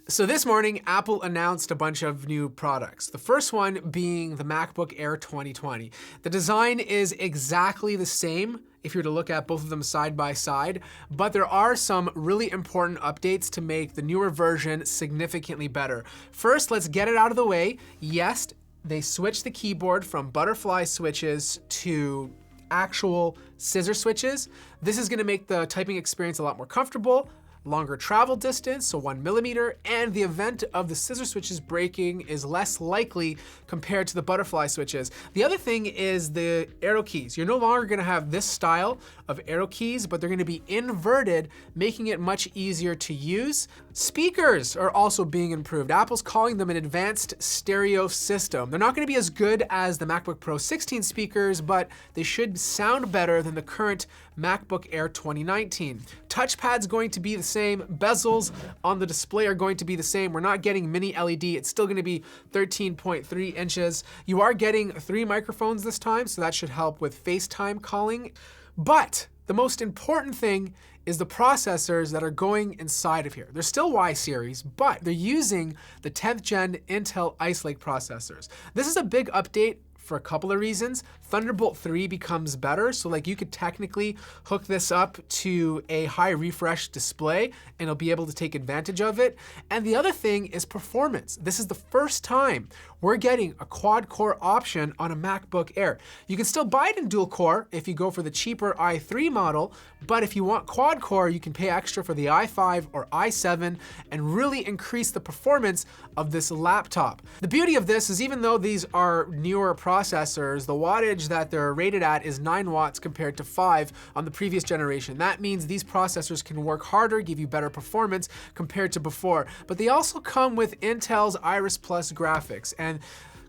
So this morning, Apple announced a bunch of new products. The first one being the MacBook Air 2020. The design is exactly the same if you were to look at both of them side by side, but there are some really important updates to make the newer version significantly better. First, let's get it out of the way. Yes, they switched the keyboard from butterfly switches to actual scissor switches. This is gonna make the typing experience a lot more comfortable, longer travel distance, so 1 millimeter, and the event of the scissor switches breaking is less likely compared to the butterfly switches. The other thing is the arrow keys. You're no longer gonna have this style of arrow keys, but they're gonna be inverted, making it much easier to use. Speakers are also being improved. Apple's calling them an advanced stereo system. They're not gonna be as good as the MacBook Pro 16 speakers, but they should sound better than the current MacBook Air 2019. Touchpad's going to be the same. Bezels on the display are going to be the same. We're not getting mini LED. It's still gonna be 13.3 inches. You are getting 3 microphones this time, so that should help with FaceTime calling. But the most important thing is the processors that are going inside of here. They're still Y series, but they're using the 10th gen Intel Ice Lake processors. This is a big update for a couple of reasons. Thunderbolt 3 becomes better, so like you could technically hook this up to a high refresh display and it'll be able to take advantage of it. And the other thing is performance. This is the first time we're getting a quad core option on a MacBook Air. You can still buy it in dual core if you go for the cheaper i3 model, but if you want quad core, you can pay extra for the i5 or i7 and really increase the performance of this laptop. The beauty of this is even though these are newer processors, the wattage that they're rated at is 9 watts compared to 5 on the previous generation. That means these processors can work harder, give you better performance compared to before. But they also come with Intel's Iris Plus graphics, and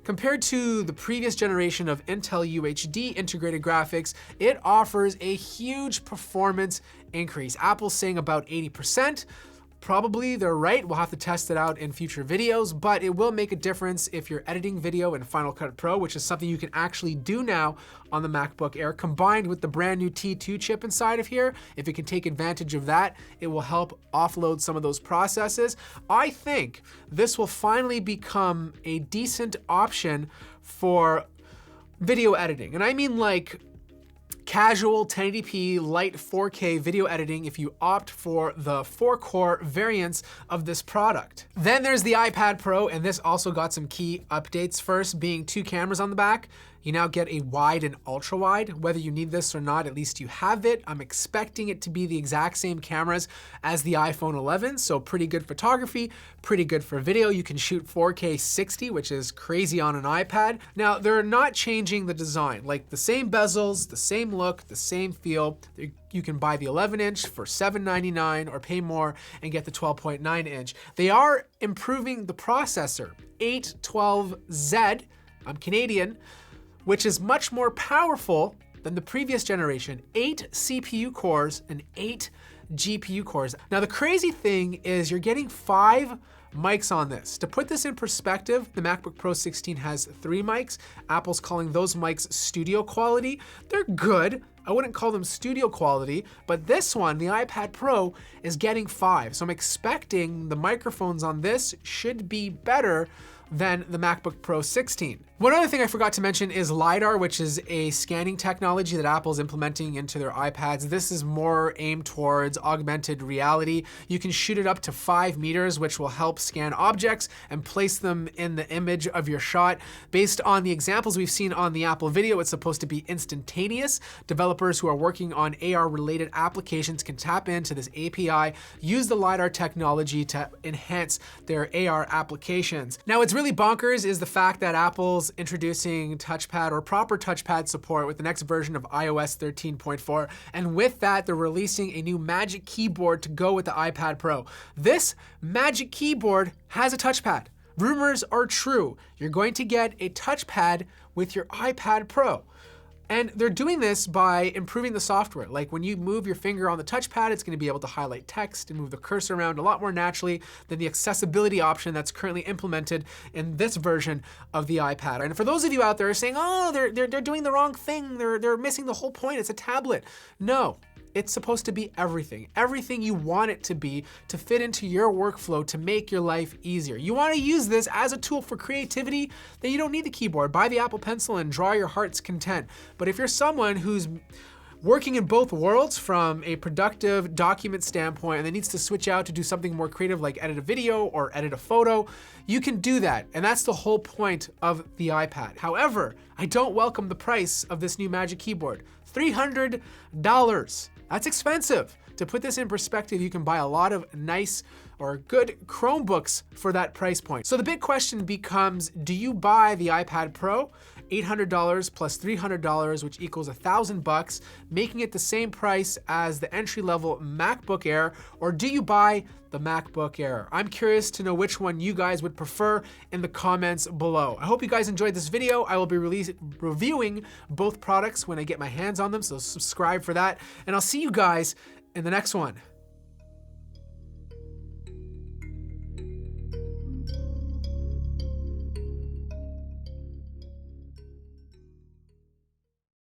compared to the previous generation of Intel UHD integrated graphics, it offers a huge performance increase. Apple's saying about 80%. Probably they're right. We'll have to test it out in future videos, but it will make a difference if you're editing video in Final Cut Pro, which is something you can actually do now on the MacBook Air, combined with the brand new T2 chip inside of here. If it can take advantage of that, it will help offload some of those processes. I think this will finally become a decent option for video editing. And I mean like casual 1080p light 4K video editing if you opt for the 4-core variants of this product. Then there's the iPad Pro, and this also got some key updates. First being 2 cameras on the back. You now get a wide and ultra wide. Whether you need this or not, at least you have it. I'm expecting it to be the exact same cameras as the iPhone 11, so pretty good photography, pretty good for video. You can shoot 4K 60, which is crazy on an iPad. Now, they're not changing the design. Like the same bezels, the same look, the same feel. You can buy the 11-inch for $799 or pay more and get the 12.9-inch. They are improving the processor, 812Z, I'm Canadian, which is much more powerful than the previous generation. 8 CPU cores and 8 GPU cores. Now the crazy thing is you're getting 5 mics on this. To put this in perspective, the MacBook Pro 16 has 3 mics. Apple's calling those mics studio quality. They're good. I wouldn't call them studio quality, but this one, the iPad Pro, is getting 5. So I'm expecting the microphones on this should be better than the MacBook Pro 16. One other thing I forgot to mention is LiDAR, which is a scanning technology that Apple's implementing into their iPads. This is more aimed towards augmented reality. You can shoot it up to 5 meters, which will help scan objects and place them in the image of your shot. Based on the examples we've seen on the Apple video, it's supposed to be instantaneous. Developers who are working on AR-related applications can tap into this API, use the LiDAR technology to enhance their AR applications. Now, what's really bonkers is the fact that Apple's introducing touchpad or proper touchpad support with the next version of iOS 13.4. And with that, they're releasing a new Magic Keyboard to go with the iPad Pro. This Magic Keyboard has a touchpad. Rumors are true. You're going to get a touchpad with your iPad Pro. And they're doing this by improving the software. Like when you move your finger on the touchpad, it's gonna be able to highlight text and move the cursor around a lot more naturally than the accessibility option that's currently implemented in this version of the iPad. And for those of you out there saying, oh, they're doing the wrong thing, they're missing the whole point, it's a tablet. No, It's supposed to be everything. Everything you want it to be to fit into your workflow to make your life easier. You want to use this as a tool for creativity, then you don't need the keyboard. Buy the Apple Pencil and draw your heart's content. But if you're someone who's working in both worlds from a productive document standpoint and then needs to switch out to do something more creative like edit a video or edit a photo, you can do that. And that's the whole point of the iPad. However, I don't welcome the price of this new Magic Keyboard. $300. That's expensive. To put this in perspective, you can buy a lot of nice or good Chromebooks for that price point. So the big question becomes, do you buy the iPad Pro? $800 plus $300, which equals $1,000, making it the same price as the entry-level MacBook Air, or do you buy the MacBook Air? I'm curious to know which one you guys would prefer in the comments below. I hope you guys enjoyed this video. I will be reviewing both products when I get my hands on them, so subscribe for that, and I'll see you guys in the next one.